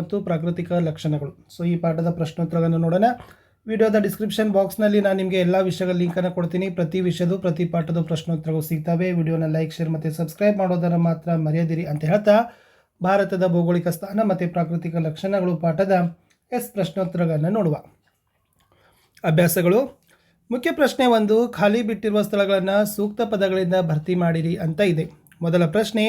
ಮತ್ತು ಪ್ರಾಕೃತಿಕ ಲಕ್ಷಣಗಳು. ಸೊ ಈ ಪಾಠದ ಪ್ರಶ್ನೋತ್ತರಗಳನ್ನು ನೋಡೋಣ. ವಿಡಿಯೋದ ಡಿಸ್ಕ್ರಿಪ್ಷನ್ ಬಾಕ್ಸ್ನಲ್ಲಿ ನಾನು ನಿಮಗೆ ಎಲ್ಲ ವಿಷಯಗಳ ಲಿಂಕನ್ನು ಕೊಡ್ತೀನಿ. ಪ್ರತಿ ವಿಷಯದ ಪ್ರತಿ ಪಾಠದ ಪ್ರಶ್ನೋತ್ತರಗಳು ಸಿಗ್ತವೆ. ವಿಡಿಯೋನ ಲೈಕ್, ಶೇರ್ ಮತ್ತು ಸಬ್ಸ್ಕ್ರೈಬ್ ಮಾಡೋದನ್ನು ಮಾತ್ರ ಮರೆಯದಿರಿ ಅಂತ ಹೇಳ್ತಾ ಭಾರತದ ಭೌಗೋಳಿಕ ಸ್ಥಾನ ಮತ್ತು ಪ್ರಾಕೃತಿಕ ಲಕ್ಷಣಗಳು ಪಾಠದ ಪ್ರಶ್ನೋತ್ತರಗಳನ್ನು ನೋಡುವ. ಅಭ್ಯಾಸಗಳು. ಮುಖ್ಯ ಪ್ರಶ್ನೆ 1, ಖಾಲಿ ಬಿಟ್ಟಿರುವ ಸ್ಥಳಗಳನ್ನು ಸೂಕ್ತ ಪದಗಳಿಂದ ಭರ್ತಿ ಮಾಡಿರಿ ಅಂತ ಇದೆ. ಮೊದಲ ಪ್ರಶ್ನೆ,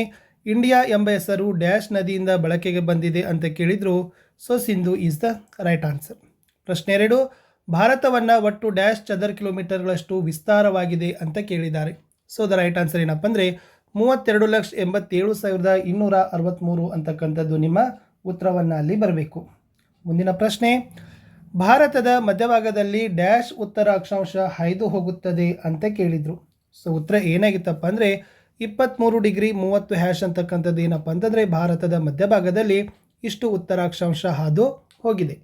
ಇಂಡಿಯಾ ಎಂಬ ಹೆಸರು ಡ್ಯಾಶ್ ನದಿಯಿಂದ ಬಳಕೆಗೆ ಬಂದಿದೆ ಅಂತ ಕೇಳಿದ್ರು. So Sindhu is the right answer. ಪ್ರಶ್ನೆ 2, ಭಾರತವನ್ನು ಒಟ್ಟು ಡ್ಯಾಶ್ ಚದರ ಕಿಲೋಮೀಟರ್ಗಳಷ್ಟು ವಿಸ್ತಾರವಾಗಿದೆ ಅಂತ ಕೇಳಿದ್ದಾರೆ. ಸೊ ದ ರೈಟ್ ಆನ್ಸರ್ ಏನಪ್ಪ ಅಂದರೆ 32,87,263 ಅಂತಕ್ಕಂಥದ್ದು ನಿಮ್ಮ ಉತ್ತರವನ್ನು ಅಲ್ಲಿ ಬರಬೇಕು. ಮುಂದಿನ ಪ್ರಶ್ನೆ, ಭಾರತದ ಮಧ್ಯಭಾಗದಲ್ಲಿ ಡ್ಯಾಶ್ ಉತ್ತರ ಅಕ್ಷಾಂಶ ಹಾಯ್ದು ಹೋಗುತ್ತದೆ ಅಂತ ಕೇಳಿದರು. ಸೊ ಉತ್ತರ ಏನಾಗಿತ್ತಪ್ಪ ಅಂದರೆ 23°30' ಅಂತಕ್ಕಂಥದ್ದು ಏನಪ್ಪ ಅಂತಂದರೆ ಭಾರತದ ಮಧ್ಯಭಾಗದಲ್ಲಿ ಇಷ್ಟು ಉತ್ತರಾಕ್ಷಾಂಶ ಹಾದು ಹೋಗಿದೆ.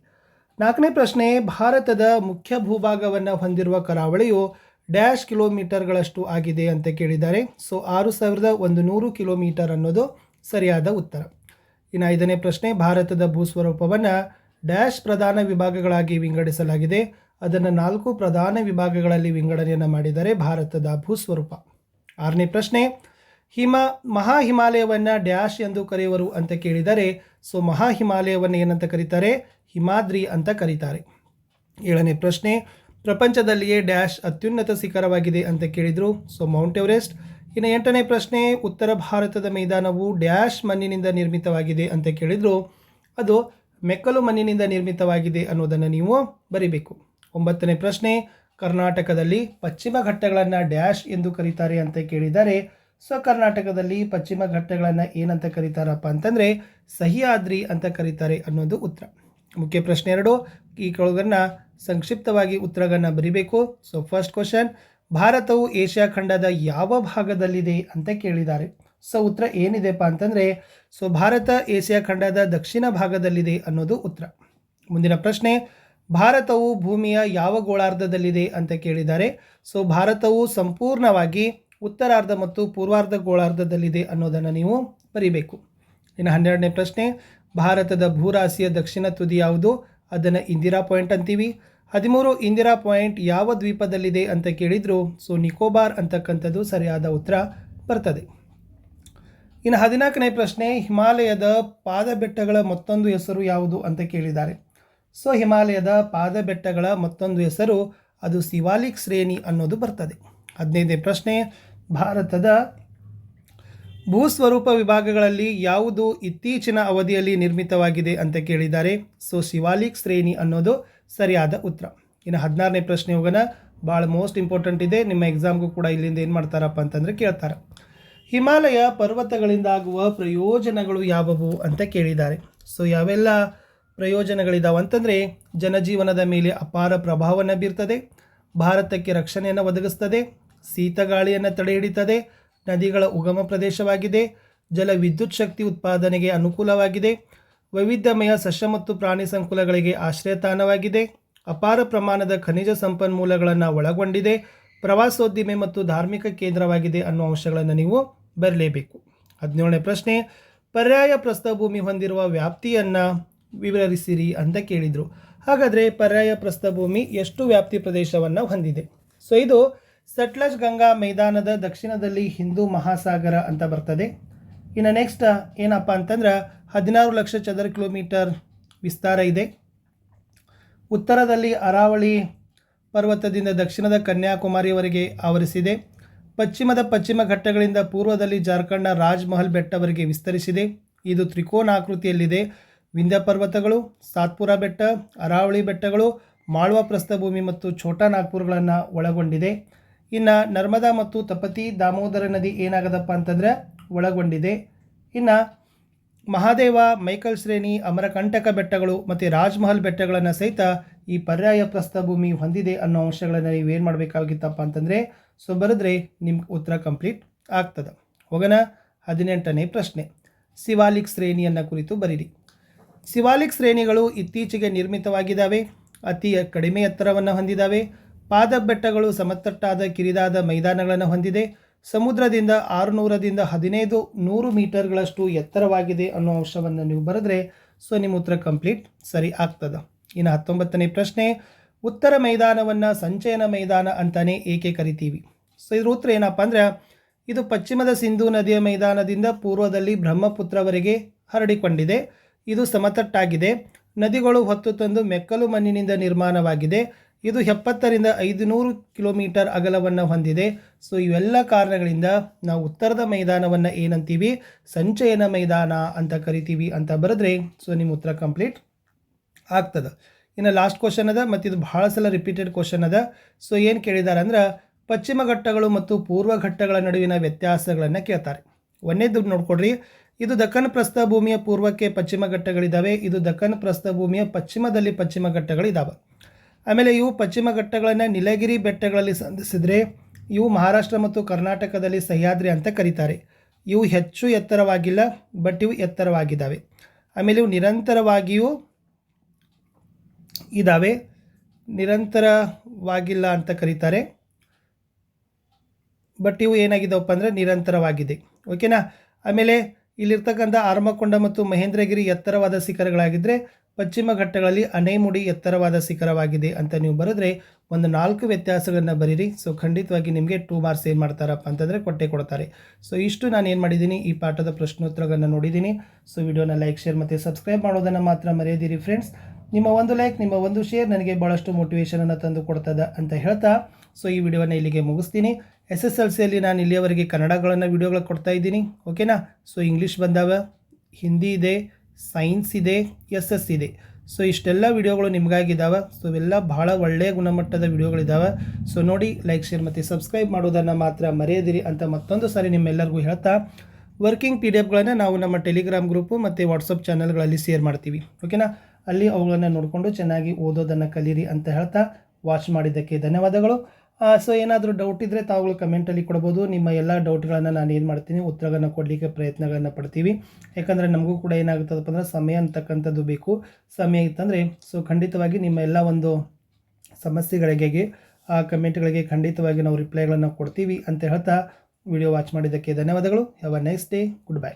4ನೇ ಪ್ರಶ್ನೆ, ಭಾರತದ ಮುಖ್ಯ ಭೂಭಾಗವನ್ನು ಹೊಂದಿರುವ ಕರಾವಳಿಯು ಡ್ಯಾಶ್ ಕಿಲೋಮೀಟರ್ಗಳಷ್ಟು ಆಗಿದೆ ಅಂತ ಕೇಳಿದ್ದಾರೆ. ಸೊ 6,100 ಕಿಲೋಮೀಟರ್ ಅನ್ನೋದು ಸರಿಯಾದ ಉತ್ತರ. ಇನ್ನು 5ನೇ ಪ್ರಶ್ನೆ, ಭಾರತದ ಭೂಸ್ವರೂಪವನ್ನು ಡ್ಯಾಶ್ ಪ್ರಧಾನ ವಿಭಾಗಗಳಾಗಿ ವಿಂಗಡಿಸಲಾಗಿದೆ. ಅದನ್ನು 4 ಪ್ರಧಾನ ವಿಭಾಗಗಳಲ್ಲಿ ವಿಂಗಡಣೆಯನ್ನು ಮಾಡಿದ್ದಾರೆ ಭಾರತದ ಭೂಸ್ವರೂಪ. 6ನೇ ಪ್ರಶ್ನೆ, ಮಹಾ ಹಿಮಾಲಯವನ್ನು ಡ್ಯಾಶ್ ಎಂದು ಕರೆಯುವರು ಅಂತ ಕೇಳಿದರೆ. ಸೊ ಮಹಾ ಹಿಮಾಲಯವನ್ನು ಏನಂತ ಕರೀತಾರೆ? ಹಿಮಾದ್ರಿ ಅಂತ ಕರೀತಾರೆ. 7ನೇ ಪ್ರಶ್ನೆ, ಪ್ರಪಂಚದಲ್ಲಿಯೇ ಡ್ಯಾಶ್ ಅತ್ಯುನ್ನತ ಶಿಖರವಾಗಿದೆ ಅಂತ ಕೇಳಿದರು. So Mount Everest. ಇನ್ನು 8ನೇ ಪ್ರಶ್ನೆ, ಉತ್ತರ ಭಾರತದ ಮೈದಾನವು ಡ್ಯಾಶ್ ಮಣ್ಣಿನಿಂದ ನಿರ್ಮಿತವಾಗಿದೆ ಅಂತ ಕೇಳಿದರು. ಅದು ಮೆಕ್ಕಲು ಮಣ್ಣಿನಿಂದ ನಿರ್ಮಿತವಾಗಿದೆ ಅನ್ನೋದನ್ನು ನೀವು ಬರಿಬೇಕು. 9ನೇ ಪ್ರಶ್ನೆ, ಕರ್ನಾಟಕದಲ್ಲಿ ಪಶ್ಚಿಮ ಘಟ್ಟಗಳನ್ನು ಡ್ಯಾಶ್ ಎಂದು ಕರೀತಾರೆ ಅಂತ ಕೇಳಿದ್ದಾರೆ. ಸೊ ಕರ್ನಾಟಕದಲ್ಲಿ ಪಶ್ಚಿಮ ಘಟ್ಟಗಳನ್ನು ಏನಂತ ಕರೀತಾರಪ್ಪ ಅಂತಂದರೆ ಸಹ್ಯಾದ್ರಿ ಅಂತ ಕರೀತಾರೆ ಅನ್ನೋದು ಉತ್ತರ. ಮುಖ್ಯ ಪ್ರಶ್ನೆ 2, ಈ ಕೆಳಗನ್ನು ಸಂಕ್ಷಿಪ್ತವಾಗಿ ಉತ್ತರಗಳನ್ನು ಬರಿಬೇಕು. ಸೊ ಫಸ್ಟ್ ಕ್ವಶನ್, ಭಾರತವು ಏಷ್ಯಾ ಖಂಡದ ಯಾವ ಭಾಗದಲ್ಲಿದೆ ಅಂತ ಕೇಳಿದ್ದಾರೆ. ಸೊ ಉತ್ತರ ಏನಿದೆಪ್ಪ ಅಂತಂದರೆ ಸೊ ಭಾರತ ಏಷ್ಯಾ ಖಂಡದ ದಕ್ಷಿಣ ಭಾಗದಲ್ಲಿದೆ ಅನ್ನೋದು ಉತ್ತರ. ಮುಂದಿನ ಪ್ರಶ್ನೆ, ಭಾರತವು ಭೂಮಿಯ ಯಾವ ಗೋಳಾರ್ಧದಲ್ಲಿದೆ ಅಂತ ಕೇಳಿದ್ದಾರೆ. ಸೊ ಭಾರತವು ಸಂಪೂರ್ಣವಾಗಿ ಉತ್ತರಾರ್ಧ ಮತ್ತು ಪೂರ್ವಾರ್ಧ ಗೋಳಾರ್ಧದಲ್ಲಿದೆ ಅನ್ನೋದನ್ನು ನೀವು ಬರಿಬೇಕು. ಇನ್ನು 12ನೇ ಪ್ರಶ್ನೆ, ಭಾರತದ ಭೂರಾಶಿಯ ದಕ್ಷಿಣ ತುದಿ ಯಾವುದು? ಅದನ್ನು ಇಂದಿರಾ ಪಾಯಿಂಟ್ ಅಂತೀವಿ. 13 ಇಂದಿರಾ ಪಾಯಿಂಟ್ ಯಾವ ದ್ವೀಪದಲ್ಲಿದೆ ಅಂತ ಕೇಳಿದರು. ಸೊ ನಿಕೋಬಾರ್ ಅಂತಕ್ಕಂಥದ್ದು ಸರಿಯಾದ ಉತ್ತರ ಬರ್ತದೆ. ಇನ್ನು 14ನೇ ಪ್ರಶ್ನೆ, ಹಿಮಾಲಯದ ಪಾದ ಬೆಟ್ಟಗಳ ಮತ್ತೊಂದು ಹೆಸರು ಯಾವುದು ಅಂತ ಕೇಳಿದ್ದಾರೆ. ಸೊ ಹಿಮಾಲಯದ ಪಾದ ಬೆಟ್ಟಗಳ ಮತ್ತೊಂದು ಹೆಸರು ಅದು ಶಿವಾಲಿಕ್ ಶ್ರೇಣಿ ಅನ್ನೋದು ಬರ್ತದೆ. 15ನೇ ಪ್ರಶ್ನೆ, ಭಾರತದ ಭೂಸ್ವರೂಪ ವಿಭಾಗಗಳಲ್ಲಿ ಯಾವುದು ಇತ್ತೀಚಿನ ಅವಧಿಯಲ್ಲಿ ನಿರ್ಮಿತವಾಗಿದೆ ಅಂತ ಕೇಳಿದ್ದಾರೆ. ಸೊ ಶಿವಾಲಿಕ್ ಶ್ರೇಣಿ ಅನ್ನೋದು ಸರಿಯಾದ ಉತ್ತರ. ಇನ್ನು 16ನೇ ಪ್ರಶ್ನೆ ಹೋಗೋಣ. ಭಾಳ ಮೋಸ್ಟ್ ಇಂಪಾರ್ಟೆಂಟ್ ಇದೆ, ನಿಮ್ಮ ಎಕ್ಸಾಮ್ಗೂ ಕೂಡ ಇಲ್ಲಿಂದ ಏನು ಮಾಡ್ತಾರಪ್ಪ ಅಂತಂದರೆ ಕೇಳ್ತಾರೆ. ಹಿಮಾಲಯ ಪರ್ವತಗಳಿಂದ ಆಗುವ ಪ್ರಯೋಜನಗಳು ಯಾವುವು ಅಂತ ಕೇಳಿದ್ದಾರೆ. ಸೊ ಯಾವೆಲ್ಲ ಪ್ರಯೋಜನಗಳಿದಾವೆ ಅಂತಂದರೆ ಜನಜೀವನದ ಮೇಲೆ ಅಪಾರ ಪ್ರಭಾವವನ್ನು ಬೀರ್ತದೆ, ಭಾರತಕ್ಕೆ ರಕ್ಷಣೆಯನ್ನು ಒದಗಿಸ್ತದೆ, ಶೀತ ಗಾಳಿಯನ್ನು ತಡೆ ಹಿಡಿತದೆ, ನದಿಗಳ ಉಗಮ ಪ್ರದೇಶವಾಗಿದೆ, ಜಲ ವಿದ್ಯುತ್ ಶಕ್ತಿ ಉತ್ಪಾದನೆಗೆ ಅನುಕೂಲವಾಗಿದೆ, ವೈವಿಧ್ಯಮಯ ಸಸ್ಯ ಮತ್ತು ಪ್ರಾಣಿ ಸಂಕುಲಗಳಿಗೆ ಆಶ್ರಯತಾಣವಾಗಿದೆ, ಅಪಾರ ಪ್ರಮಾಣದ ಖನಿಜ ಸಂಪನ್ಮೂಲಗಳನ್ನು ಒಳಗೊಂಡಿದೆ, ಪ್ರವಾಸೋದ್ಯಮ ಮತ್ತು ಧಾರ್ಮಿಕ ಕೇಂದ್ರವಾಗಿದೆ ಅನ್ನೋ ಅಂಶಗಳನ್ನು ನೀವು ಬರಲೇಬೇಕು. 17ನೇ ಪ್ರಶ್ನೆ, ಪರ್ಯಾಯ ಪ್ರಸ್ಥಭೂಮಿ ಹೊಂದಿರುವ ವ್ಯಾಪ್ತಿಯನ್ನು ವಿವರಿಸಿರಿ ಅಂತ ಕೇಳಿದರು. ಹಾಗಾದರೆ ಪರ್ಯಾಯ ಪ್ರಸ್ಥಭೂಮಿ ಎಷ್ಟು ವ್ಯಾಪ್ತಿ ಪ್ರದೇಶವನ್ನು ಹೊಂದಿದೆ? ಸೊ ಇದು ಸಟ್ಲಜ್ ಗಂಗಾ ಮೈದಾನದ ದಕ್ಷಿಣದಲ್ಲಿ ಹಿಂದೂ ಮಹಾಸಾಗರ ಅಂತ ಬರ್ತದೆ. ಇನ್ನು ನೆಕ್ಸ್ಟ್ ಏನಪ್ಪ ಅಂತಂದ್ರೆ 16 ಲಕ್ಷ ಚದರ ಕಿಲೋಮೀಟರ್ ವಿಸ್ತಾರ ಇದೆ. ಉತ್ತರದಲ್ಲಿ ಅರಾವಳಿ ಪರ್ವತದಿಂದ ದಕ್ಷಿಣದ ಕನ್ಯಾಕುಮಾರಿಯವರೆಗೆ ಆವರಿಸಿದೆ. ಪಶ್ಚಿಮ ಘಟ್ಟಗಳಿಂದ ಪೂರ್ವದಲ್ಲಿ ಜಾರ್ಖಂಡ್ನ ರಾಜ್ಮಹಲ್ ಬೆಟ್ಟವರೆಗೆ ವಿಸ್ತರಿಸಿದೆ. ಇದು ತ್ರಿಕೋನಾಕೃತಿಯಲ್ಲಿದೆ. ವಿಂಧ್ಯ ಪರ್ವತಗಳು, ಸಾತ್ಪುರ ಬೆಟ್ಟ, ಅರಾವಳಿ ಬೆಟ್ಟಗಳು, ಮಾಳ್ವಾ ಪ್ರಸ್ಥಭೂಮಿ ಮತ್ತು ಛೋಟಾ ನಾಗ್ಪುರ್ಗಳನ್ನು ಒಳಗೊಂಡಿದೆ. ಇನ್ನು ನರ್ಮದಾ ಮತ್ತು ತಪತಿ ದಾಮೋದರ ನದಿ ಏನಾಗದಪ್ಪ ಅಂತಂದರೆ ಒಳಗೊಂಡಿದೆ. ಇನ್ನು ಮಹಾದೇವ, ಮೈಕಲ್ ಶ್ರೇಣಿ, ಅಮರಕಂಟಕ ಬೆಟ್ಟಗಳು ಮತ್ತು ರಾಜ್ಮಹಲ್ ಬೆಟ್ಟಗಳನ್ನು ಸಹಿತ ಈ ಪರ್ಯಾಯ ಪ್ರಸ್ಥಭೂಮಿ ಹೊಂದಿದೆ ಅನ್ನೋ ಅಂಶಗಳನ್ನು ನೀವೇನು ಮಾಡಬೇಕಾಗಿತ್ತಪ್ಪ ಅಂತಂದರೆ ಸೊ ಬರೆದ್ರೆ ನಿಮ್ಮ ಉತ್ತರ ಕಂಪ್ಲೀಟ್ ಆಗ್ತದೆ. ಹೋಗೋಣ 18ನೇ ಪ್ರಶ್ನೆ, ಶಿವಾಲಿಕ್ ಶ್ರೇಣಿಯನ್ನು ಕುರಿತು ಬರೀರಿ. ಶಿವಾಲಿಕ್ ಶ್ರೇಣಿಗಳು ಇತ್ತೀಚೆಗೆ ನಿರ್ಮಿತವಾಗಿದ್ದಾವೆ, ಅತಿ ಕಡಿಮೆ ಎತ್ತರವನ್ನು ಹೊಂದಿದ್ದಾವೆ, ಪಾದ ಬೆಟ್ಟಗಳು ಸಮತಟ್ಟಾದ ಕಿರಿದಾದ ಮೈದಾನಗಳನ್ನು ಹೊಂದಿದೆ, ಸಮುದ್ರದಿಂದ 600ರಿಂದ 1500 ಮೀಟರ್ಗಳಷ್ಟು ಎತ್ತರವಾಗಿದೆ ಅನ್ನೋ ಅಂಶವನ್ನು ನೀವು ಬರೆದ್ರೆ ಸೊ ನಿಮ್ಮ ಉತ್ತರ ಕಂಪ್ಲೀಟ್ ಸರಿ ಆಗ್ತದೆ. ಇನ್ನು 19ನೇ ಪ್ರಶ್ನೆ, ಉತ್ತರ ಮೈದಾನವನ್ನು ಸಂಚಯನ ಮೈದಾನ ಅಂತಾನೆ ಏಕೆ ಕರಿತೀವಿ? ಸೊ ಇದ್ರ ಉತ್ತರ ಏನಪ್ಪ ಅಂದರೆ, ಇದು ಪಶ್ಚಿಮದ ಸಿಂಧೂ ನದಿಯ ಮೈದಾನದಿಂದ ಪೂರ್ವದಲ್ಲಿ ಬ್ರಹ್ಮಪುತ್ರವರೆಗೆ ಹರಡಿಕೊಂಡಿದೆ. ಇದು ಸಮತಟ್ಟಾಗಿದೆ. ನದಿಗಳು ಹೊತ್ತು ತಂದು ಮೆಕ್ಕಲು ಮಣ್ಣಿನಿಂದ ನಿರ್ಮಾಣವಾಗಿದೆ. ಇದು 70ರಿಂದ 500 ಕಿಲೋಮೀಟರ್ ಅಗಲವನ್ನು ಹೊಂದಿದೆ. ಸೊ ಇವೆಲ್ಲ ಕಾರಣಗಳಿಂದ ನಾವು ಉತ್ತರದ ಮೈದಾನವನ್ನು ಏನಂತೀವಿ? ಸಂಚಯನ ಮೈದಾನ ಅಂತ ಕರಿತೀವಿ ಅಂತ ಬರೆದ್ರೆ ಸೊ ನಿಮ್ಮ ಉತ್ತರ ಕಂಪ್ಲೀಟ್ ಆಗ್ತದೆ. ಇನ್ನು ಲಾಸ್ಟ್ ಕ್ವಶನ್ ಅದ, ಮತ್ತು ಇದು ಭಾಳ ಸಲ ರಿಪೀಟೆಡ್ ಕ್ವಶನ್ ಅದ. ಸೊ ಏನು ಕೇಳಿದ್ದಾರೆ ಅಂದ್ರೆ, ಪಶ್ಚಿಮ ಘಟ್ಟಗಳು ಮತ್ತು ಪೂರ್ವ ಘಟ್ಟಗಳ ನಡುವಿನ ವ್ಯತ್ಯಾಸಗಳನ್ನು ಕೇಳ್ತಾರೆ. ಒಂದೇದು ನೋಡ್ಕೊಡ್ರಿ, ಇದು ದಕ್ಕನ್ ಪ್ರಸ್ಥಭೂಮಿಯ ಪೂರ್ವಕ್ಕೆ ಪಶ್ಚಿಮ ಘಟ್ಟಗಳಿದ್ದಾವೆ. ಇದು ದಕ್ಕನ್ ಪ್ರಸ್ಥಭೂಮಿಯ ಪಶ್ಚಿಮದಲ್ಲಿ ಪಶ್ಚಿಮ ಘಟ್ಟಗಳಿದ್ದಾವೆ. ಆಮೇಲೆ ಇವು ಪಶ್ಚಿಮ ಘಟ್ಟಗಳನ್ನು ನೀಲಗಿರಿ ಬೆಟ್ಟಗಳಲ್ಲಿ ಸಂಧಿಸಿದರೆ ಇವು ಮಹಾರಾಷ್ಟ್ರ ಮತ್ತು ಕರ್ನಾಟಕದಲ್ಲಿ ಸಹ್ಯಾದ್ರಿ ಅಂತ ಕರೀತಾರೆ. ಇವು ಹೆಚ್ಚು ಎತ್ತರವಾಗಿಲ್ಲ, ಬಟ್ ಇವು ಎತ್ತರವಾಗಿದ್ದಾವೆ. ಆಮೇಲೆ ಇವು ನಿರಂತರವಾಗಿಯೂ ಇದ್ದಾವೆ, ನಿರಂತರವಾಗಿಲ್ಲ ಅಂತ ಕರೀತಾರೆ, ಬಟ್ ಇವು ಏನಾಗಿದ್ದಾವಪ್ಪ ಅಂದರೆ ನಿರಂತರವಾಗಿದೆ. ಓಕೆನಾ. ಆಮೇಲೆ ಇಲ್ಲಿರ್ತಕ್ಕಂಥ ಆರ್ಮಕೊಂಡ ಮತ್ತು ಮಹೇಂದ್ರಗಿರಿ ಎತ್ತರವಾದ ಶಿಖರಗಳಾಗಿದ್ದರೆ ಪಶ್ಚಿಮ ಘಟ್ಟಗಳಲ್ಲಿ ಅನೇಮುಡಿ ಎತ್ತರವಾದ ಶಿಖರವಾಗಿದೆ ಅಂತ ನೀವು ಬರೆದ್ರೆ ಒಂದು 4 ವ್ಯತ್ಯಾಸಗಳನ್ನು ಬರೀರಿ. ಸೊ ಖಂಡಿತವಾಗಿ ನಿಮಗೆ 2 ಮಾರ್ಕ್ಸ್ ಏನು ಮಾಡ್ತಾರಪ್ಪ ಅಂತಂದರೆ ಕೊಡ್ತಾರೆ. ಸೊ ಇಷ್ಟು ನಾನು ಏನು ಮಾಡಿದ್ದೀನಿ, ಈ ಪಾಠದ ಪ್ರಶ್ನೋತ್ತರಗಳನ್ನು ನೋಡಿದ್ದೀನಿ. ಸೊ ವಿಡಿಯೋನ ಲೈಕ್, ಶೇರ್ ಮತ್ತು ಸಬ್ಸ್ಕ್ರೈಬ್ ಮಾಡೋದನ್ನು ಮಾತ್ರ ಮರೆಯದಿರಿ ಫ್ರೆಂಡ್ಸ್. ನಿಮ್ಮ ಒಂದು ಲೈಕ್, ನಿಮ್ಮ ಒಂದು ಶೇರ್ ನನಗೆ ಭಾಳಷ್ಟು ಮೋಟಿವೇಶನನ್ನು ತಂದು ಕೊಡ್ತದೆ ಅಂತ ಹೇಳ್ತಾ ಸೊ ಈ ವಿಡಿಯೋನ ಇಲ್ಲಿಗೆ ಮುಗಿಸ್ತೀನಿ. SSLCಯಲ್ಲಿ ನಾನು ಇಲ್ಲಿಯವರೆಗೆ ಕನ್ನಡಗಳನ್ನು ವಿಡಿಯೋಗಳು ಕೊಡ್ತಾ ಇದ್ದೀನಿ. ಓಕೆನಾ. ಸೊ ಇಂಗ್ಲೀಷ್ ಬಂದಾವ, ಹಿಂದಿ ಇದೆ, ಸೈನ್ಸ್ ಇದೆ, SS ಇದೆ. ಸೊ ಇಷ್ಟೆಲ್ಲ ವಿಡಿಯೋಗಳು ನಿಮಗಾಗಿದ್ದಾವೆ. ಸೊ ಇವೆಲ್ಲ ಭಾಳ ಒಳ್ಳೆಯ ಗುಣಮಟ್ಟದ ವಿಡಿಯೋಗಳಿದ್ದಾವೆ. ಸೊ ನೋಡಿ, ಲೈಕ್, ಶೇರ್ ಮತ್ತು ಸಬ್ಸ್ಕ್ರೈಬ್ ಮಾಡೋದನ್ನು ಮಾತ್ರ ಮರೆಯದಿರಿ ಅಂತ ಮತ್ತೊಂದು ಸಾರಿ ನಿಮ್ಮೆಲ್ಲರಿಗೂ ಹೇಳ್ತಾ, ವರ್ಕಿಂಗ್ PDF ನಾವು ನಮ್ಮ ಟೆಲಿಗ್ರಾಮ್ ಗ್ರೂಪು ಮತ್ತು ವಾಟ್ಸಪ್ ಚಾನಲ್ಗಳಲ್ಲಿ ಶೇರ್ ಮಾಡ್ತೀವಿ. ಓಕೆನಾ. ಅಲ್ಲಿ ಅವುಗಳನ್ನು ನೋಡಿಕೊಂಡು ಚೆನ್ನಾಗಿ ಓದೋದನ್ನು ಕಲೀರಿ ಅಂತ ಹೇಳ್ತಾ ವಾಚ್ ಮಾಡಿದ್ದಕ್ಕೆ ಧನ್ಯವಾದಗಳು. ಸೊ ಏನಾದರೂ ಡೌಟ್ ಇದ್ದರೆ ತಾವುಗಳು ಕಮೆಂಟಲ್ಲಿ ಕೊಡ್ಬೋದು. ನಿಮ್ಮ ಎಲ್ಲ ಡೌಟ್ಗಳನ್ನು ನಾನು ಏನು ಮಾಡ್ತೀನಿ, ಉತ್ತರಗಳನ್ನು ಕೊಡಲಿಕ್ಕೆ ಪ್ರಯತ್ನಗಳನ್ನು ಪಡ್ತೀವಿ. ಯಾಕಂದರೆ ನಮಗೂ ಕೂಡ ಏನಾಗುತ್ತದಪ್ಪ ಅಂದರೆ ಸಮಯ ಅಂತಕ್ಕಂಥದ್ದು ಬೇಕು. ಸಮಯ ಇತ್ತಂದರೆ ಸೊ ಖಂಡಿತವಾಗಿ ನಿಮ್ಮ ಎಲ್ಲ ಒಂದು ಸಮಸ್ಯೆಗಳಿಗೆ ಕಮೆಂಟ್ಗಳಿಗೆ ಖಂಡಿತವಾಗಿ ನಾವು ರಿಪ್ಲೈಗಳನ್ನು ಕೊಡ್ತೀವಿ ಅಂತ ಹೇಳ್ತಾ ವಿಡಿಯೋ ವಾಚ್ ಮಾಡಿದ್ದಕ್ಕೆ ಧನ್ಯವಾದಗಳು. Have a nice day. Good bye.